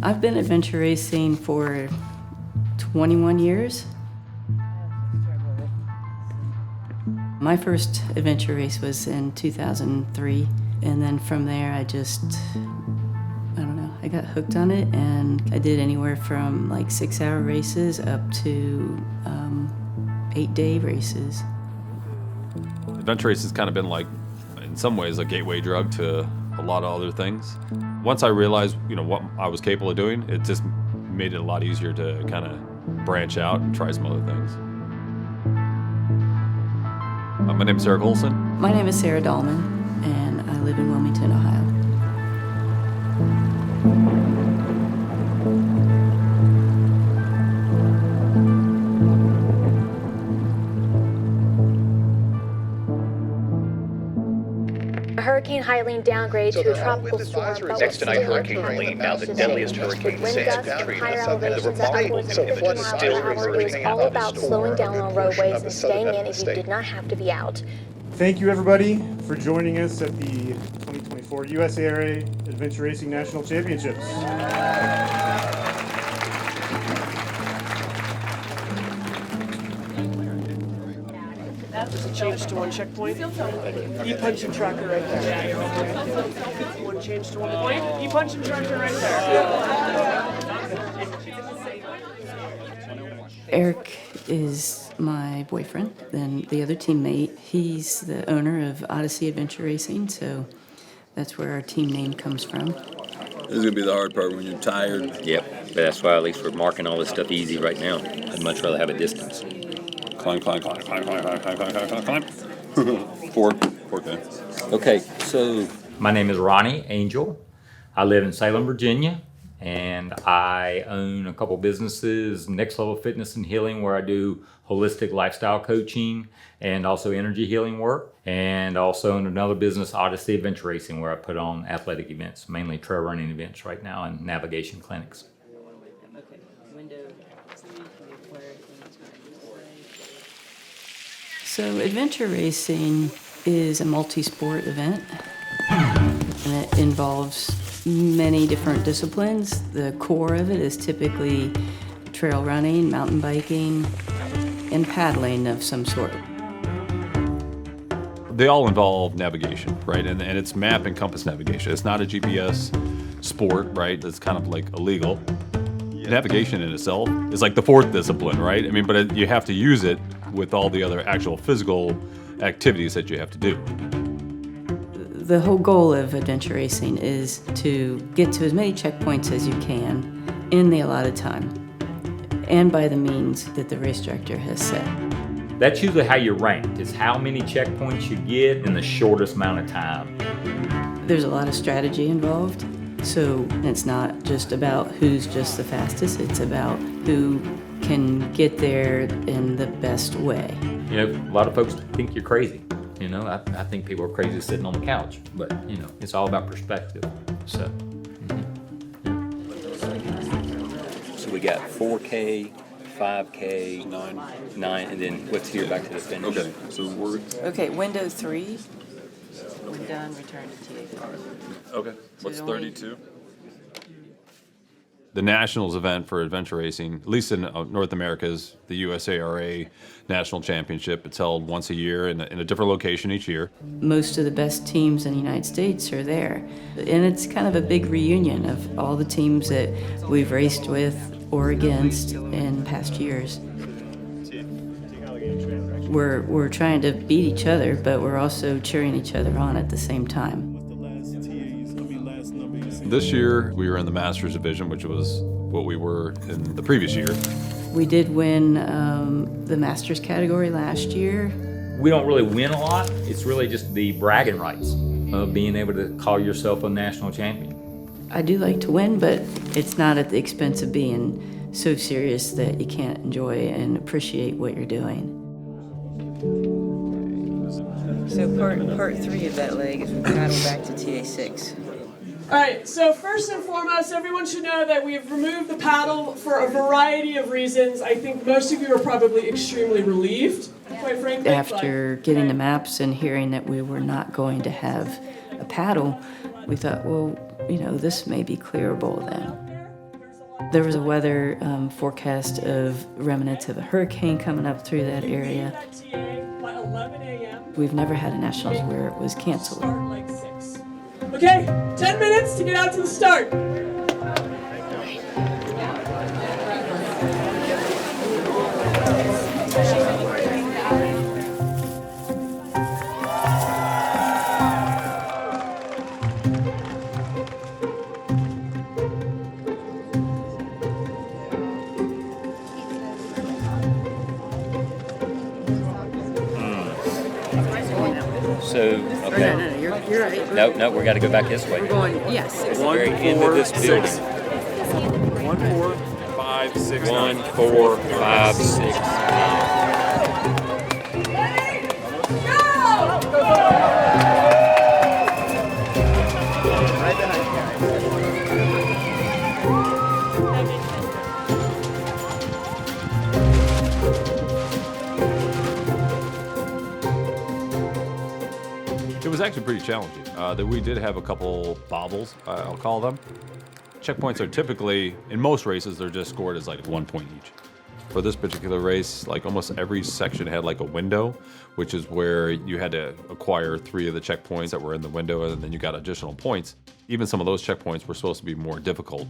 I've been adventure racing for 21 years. My first adventure race was in 2003, and then from there I got hooked on it, and I did anywhere from like 6-hour races up to 8-day races. Adventure race has kind of been like, in some ways, a gateway drug to a lot of other things. Once I realized, what I was capable of doing, it just made it a lot easier to kind of branch out and try some other things. My name is Olsen. My name is Sara Dallman, and I live in Wilmington, Ohio. Hurricane Helene downgraded to a tropical storm. Next tonight, Hurricane Helene, now the deadliest hurricane since Katrina. And the remarkable thing is it's still reversing all about slowing down on roadways and staying in if you did not have to be out. Thank you, everybody, for joining us at the 2024 USARA Adventure Racing National Championships. Change to one checkpoint. E-punch and tracker right there. One change to 1 point. E-punch and tracker right there. Eric is my boyfriend, then the other teammate. He's the owner of Odyssey Adventure Racing, so that's where our team name comes from. This is going to be the hard part when you're tired. Yep, but that's why at least we're marking all this stuff easy right now. I'd much rather have a distance. Climb. 4K. Okay, so my name is Ronny, Angell. I live in Salem, Virginia, and I own a couple businesses, Next Level Fitness and Healing, where I do holistic lifestyle coaching and also energy healing work, and also own another business, Odyssey Adventure Racing, where I put on athletic events, mainly trail running events right now and navigation clinics. Okay, window 3, So adventure racing is a multi-sport event, and it involves many different disciplines. The core of it is typically trail running, mountain biking, and paddling of some sort. They all involve navigation, right? And it's map and compass navigation. It's not a GPS sport, right? It's kind of like illegal. Navigation in itself is like the fourth discipline, right? I mean, but you have to use it with all the other actual physical activities that you have to do. The whole goal of adventure racing is to get to as many checkpoints as you can in the allotted time and by the means that the race director has set. That's usually how you're ranked, is how many checkpoints you get in the shortest amount of time. There's a lot of strategy involved, so it's not just about who's just the fastest, it's about who can get there in the best way. A lot of folks think you're crazy. I think people are crazy sitting on the couch, but it's all about perspective. So, So we got 4K, 5K, 9, and then let's hear back to the finish. Okay, so we're... Okay, window 3. When done, return to TA. Okay, what's So only- 32? The Nationals event for adventure racing, at least in North America, is the USARA National Championship. It's held once a year in a different location each year. Most of the best teams in the United States are there. And it's kind of a big reunion of all the teams that we've raced with or against in past years. We're trying to beat each other, but we're also cheering each other on at the same time. This year, we were in the Masters division, which was what we were in the previous year. We did win the Masters category last year. We don't really win a lot. It's really just the bragging rights of being able to call yourself a national champion. I do like to win, but it's not at the expense of being so serious that you can't enjoy and appreciate what you're doing. So part 3 of that leg is we paddle back to TA6. All right, so first and foremost, everyone should know that we have removed the paddle for a variety of reasons. I think most of you are probably extremely relieved. quite frankly. After getting the maps and hearing that we were not going to have a paddle, we thought, well, you know, this may be clearable then. There was a weather forecast of remnants of a hurricane coming up through that area. By 11 a.m. We've never had a nationals where it was canceled. Start like 6. Okay, 10 minutes to get out to the start. So, okay. You're right. No, we got to go back this way. We're going, yes. It's the very end of this building. 1, 4, 5, 6. 1, 4, 5, 6. It was actually pretty challenging. That we did have a couple bobbles, I'll call them. Checkpoints are typically, in most races, they're just scored as like 1 point each. For this particular race, like almost every section had like a window, which is where you had to acquire 3 of the checkpoints that were in the window, and then you got additional points. Even some of those checkpoints were supposed to be more difficult.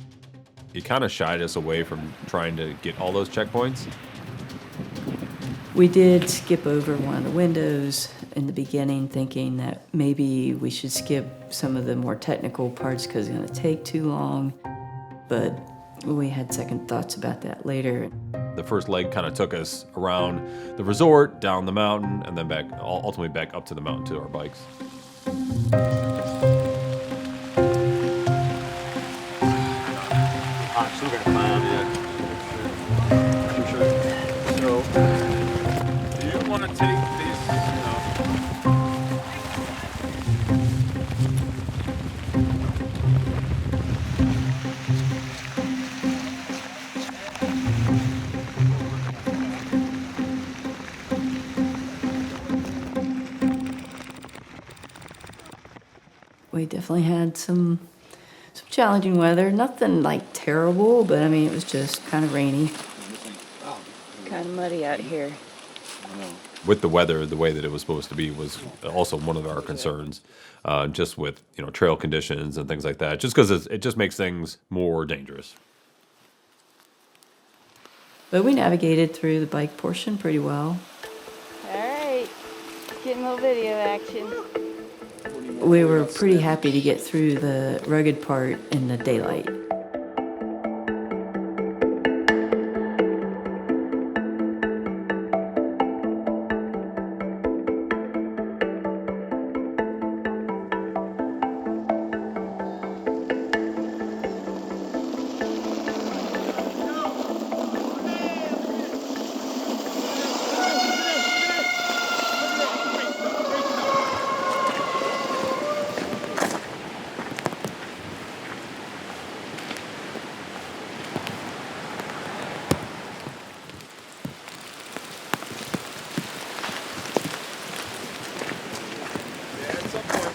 It kind of shied us away from trying to get all those checkpoints. We did skip over one of the windows in the beginning, thinking that maybe we should skip some of the more technical parts because it's going to take too long. But we had second thoughts about that later. The first leg kind of took us around the resort, down the mountain, and then back, ultimately back up to the mountain to our bikes. So, do you want to take these? We definitely had some challenging weather. Nothing like terrible, but I mean, it was just kind of rainy. Kind of muddy out here. With the weather, the way that it was supposed to be was also one of our concerns, just with, you know, trail conditions and things like that, just because it just makes things more dangerous. But we navigated through the bike portion pretty well. All right, getting a little video action. We were pretty happy to get through the rugged part in the daylight.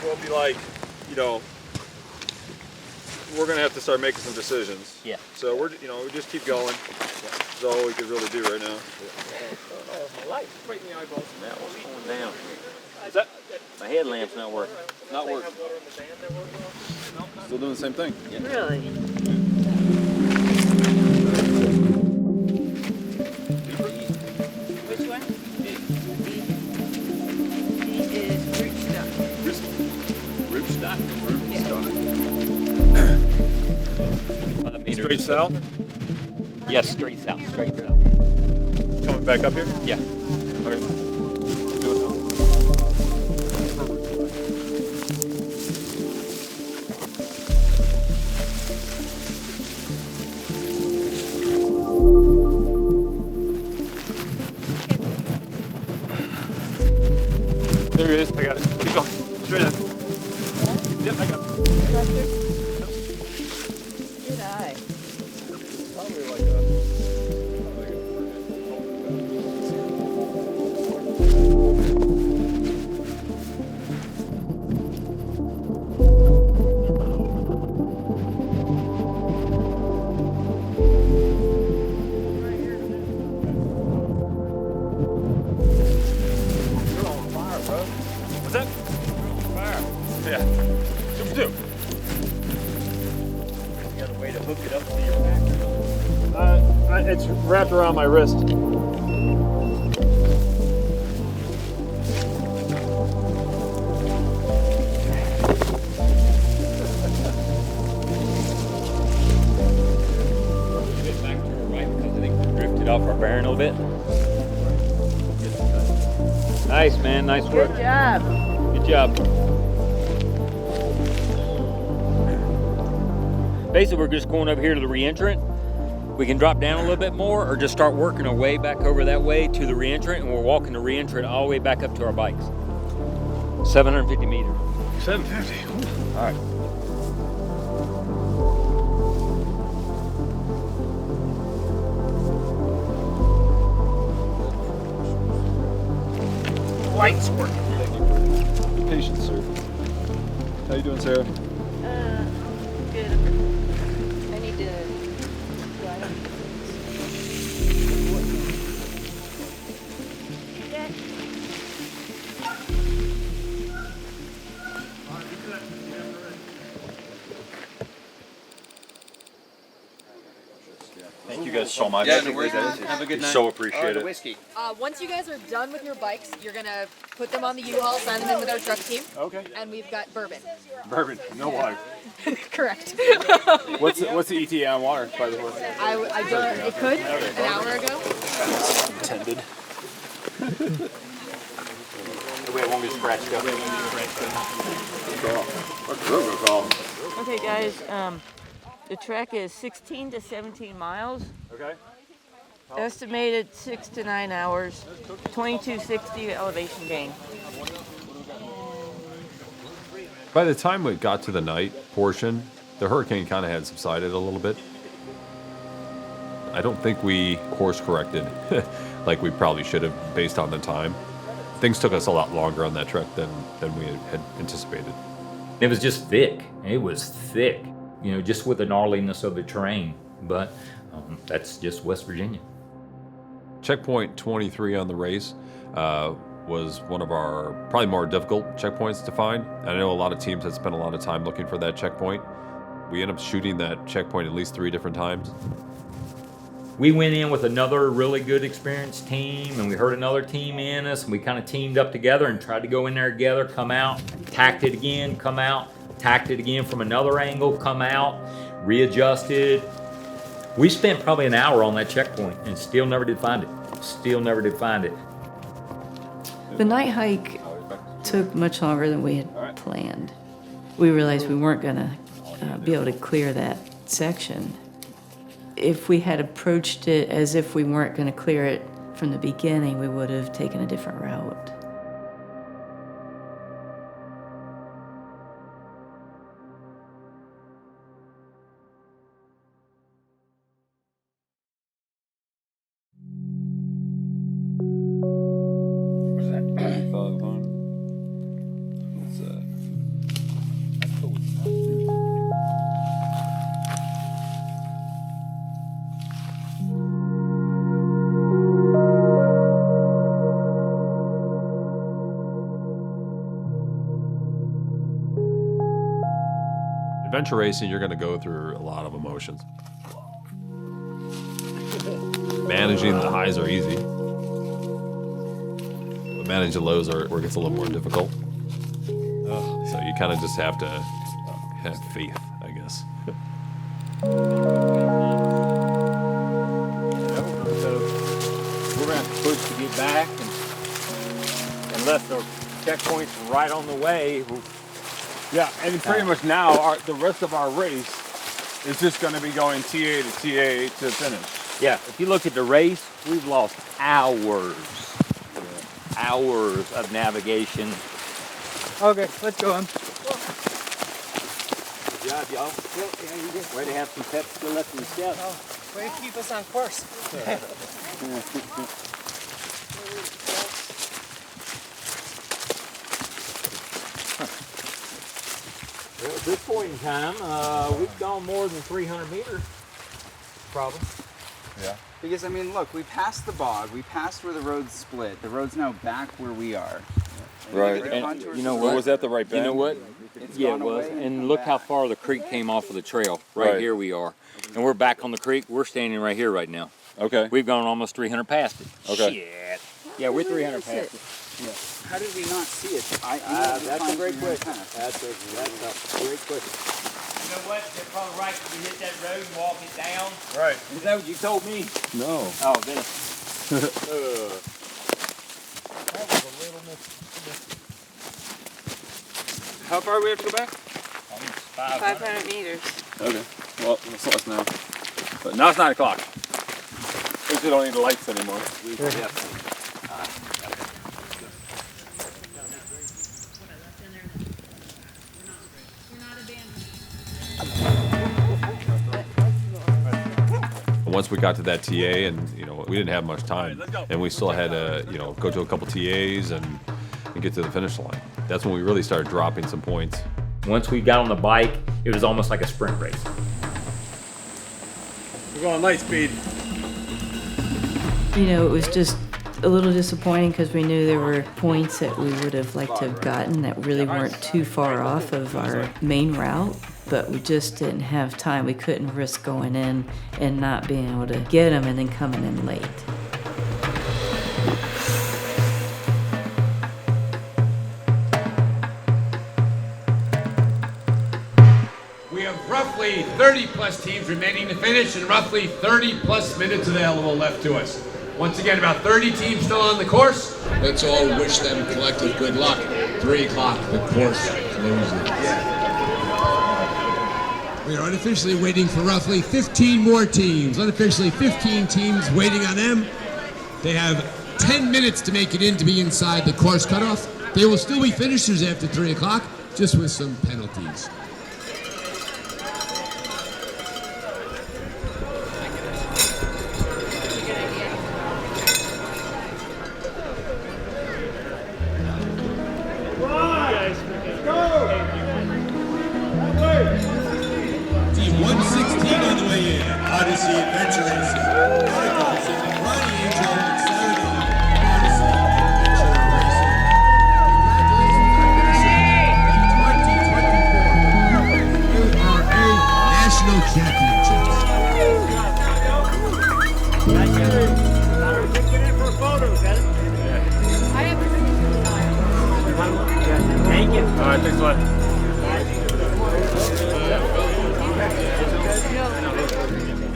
We'll be like, you know, we're gonna have to start making some decisions. Yeah. So we just keep going. That's all we could really do right now. My light's right in the eyeballs. That was going down. Is that My headlamp's not working. not working? Still doing the same thing. Really? Which one? D is rootstock. Straight south? Yes, straight south, straight south. Coming back up here? Yeah. Okay. Do it now. There it is. I got it. Keep going. Straight ahead. Yep, I got it. Good eye. Probably like a You're on fire, bro. What's that? You're on fire. Yeah. Super two. You got a way to hook it up to your pack? It's wrapped around my wrist. Back to our right because I think we drifted off our bearing a little bit. Nice, man. Nice work. Good job. Good job. Basically, we're just going over here to the reentrant. We can drop down a little bit more or just start working our way back over that way to the reentrant, and we're walking the reentrant all the way back up to our bikes. 750 meters. 750. All right. Lights working. Patience, sir. How you doing, Sarah? Good. I need to. Thank you guys so much. Yeah, no worries. Have a good night. So appreciate it. Whiskey. Once you guys are done with your bikes, you're gonna put them on the U-Haul, sign them in with our truck team. Okay. And we've got bourbon. Bourbon, no water. Correct. What's the ETA on water, by the way? I don't. It could an hour ago. Intended. Wait, it won't be scratched up. Okay, guys. The trek is 16 to 17 miles. Okay. Estimated 6 to 9 hours. 2260 elevation gain. By the time we got to the night portion, the hurricane kind of had subsided a little bit. I don't think we course corrected like we probably should have based on the time. Things took us a lot longer on that trek than we had anticipated. It was just thick. It was thick, you know, just with the gnarliness of the terrain. But that's just West Virginia. Checkpoint 23 on the race was one of our probably more difficult checkpoints to find. And I know a lot of teams had spent a lot of time looking for that checkpoint. We ended up shooting that checkpoint at least 3 different times. We went in with another really good experienced team, and we heard another team in us, and we kind of teamed up together and tried to go in there together, come out, tacked it again, come out, tacked it again from another angle, come out, readjusted. We spent probably an hour on that checkpoint and still never did find it. Still never did find it. The night hike took much longer than we had planned. We realized we weren't going to be able to clear that section. If we had approached it as if we weren't going to clear it from the beginning, we would have taken a different route. What's that? 500. What's that? Adventure racing, you're going to go through a lot of emotions. Managing the highs are easy, but managing the lows are where it gets a little more difficult. So you kind of just have to have faith, I guess. So we're going to have to push to get back, and unless the checkpoint's right on the way. Yeah, and pretty much now the rest of our race is just going to be going TA to TA to finish. Yeah, if you look at the race, we've lost hours of navigation. Okay, let's go on. Good job, y'all. Way to have some pep still left in the step. Way to keep us on course. Well, at this point in time, we've gone more than 300 meters, probably. Yeah. Because, I mean, look, we passed the bog. We passed where the roads split. The road's now back where we are. Right. And you know what? Was that the right bend? You know what? Yeah, it was. And look how far the creek came off of the trail. Right here we are. And we're back on the creek. We're standing right here right now. Okay. We've gone almost 300 past it. Okay. Shit. Yeah, we're 300 past it. Yeah. How did we not see it? That's a great question. That's a great question. You know what? They're probably right when you hit that road and walk it down. Right. Is that what you told me? No. Oh, then. How far do we have to go back? 500 meters. Okay. Well, it's less now. But now it's 9 o'clock. At least we don't need the lights anymore. Yeah. Once we got to that TA, and we didn't have much time, and we still had to go to a couple TAs and get to the finish line. That's when we really started dropping some points. Once we got on the bike, it was almost like a sprint race. We're going light speed. It was just a little disappointing because we knew there were points that we would have liked to have gotten that really weren't too far off of our main route, but we just didn't have time. We couldn't risk going in and not being able to get them and then coming in late. We have roughly 30-plus teams remaining to finish and roughly 30-plus minutes available left to us. Once again, about 30 teams still on the course. Let's all wish them collective good luck. 3 o'clock, the course closes. We are unofficially waiting for roughly 15 more teams. Unofficially 15 teams waiting on them. They have 10 minutes to make it in to be inside the course cutoff. They will still be finishers after 3 o'clock, just with some penalties. Team 116 on the way in. Odyssey Adventure Racing. Ronny, Angell, and Sara. Odyssey Adventure Racing. Congratulations on the 2024 National Championships. Thank you. All right, thanks a lot.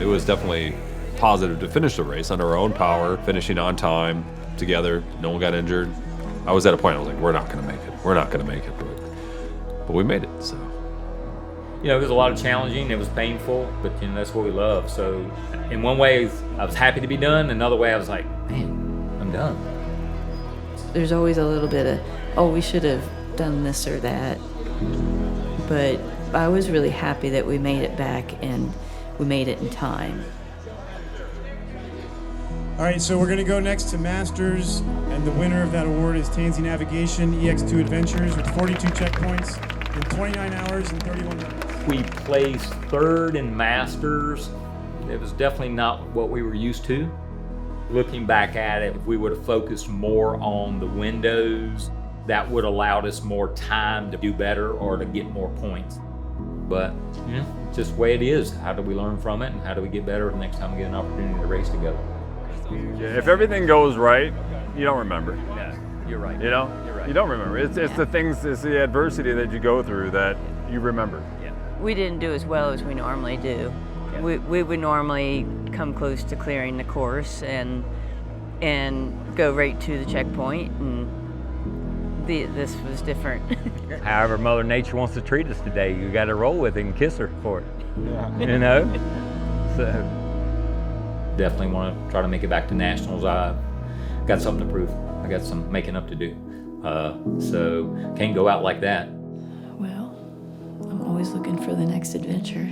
It was definitely positive to finish the race under our own power, finishing on time, together. No one got injured. I was at a point I was like, we're not going to make it. We're not going to make it. But we made it, so. It was a lot of challenging. It was painful, but that's what we love. So in one way, I was happy to be done. Another way, I was like, man, I'm done. There's always a little bit of, oh, we should have done this or that. But I was really happy that we made it back and we made it in time. All right, so we're going to go next to Masters, and the winner of that award is Tansy Navigation EX2 Adventures with 42 checkpoints in 29 hours and 31 minutes. We placed third in Masters. It was definitely not what we were used to. Looking back at it, if we would have focused more on the windows, that would have allowed us more time to do better or to get more points. But, it's just the way it is. How do we learn from it, and how do we get better the next time we get an opportunity to race together? Yeah, if everything goes right, you don't remember. Yeah, you're right. You're right. You don't remember. It's the things, it's the adversity that you go through that you remember. Yeah. We didn't do as well as we normally do. Yeah. We would normally come close to clearing the course and go right to the checkpoint, and this was different. However Mother Nature wants to treat us today, you got to roll with it and kiss her for it. Yeah. So definitely want to try to make it back to nationals. I got something to prove. I got some making up to do. So can't go out like that. Well, I'm always looking for the next adventure.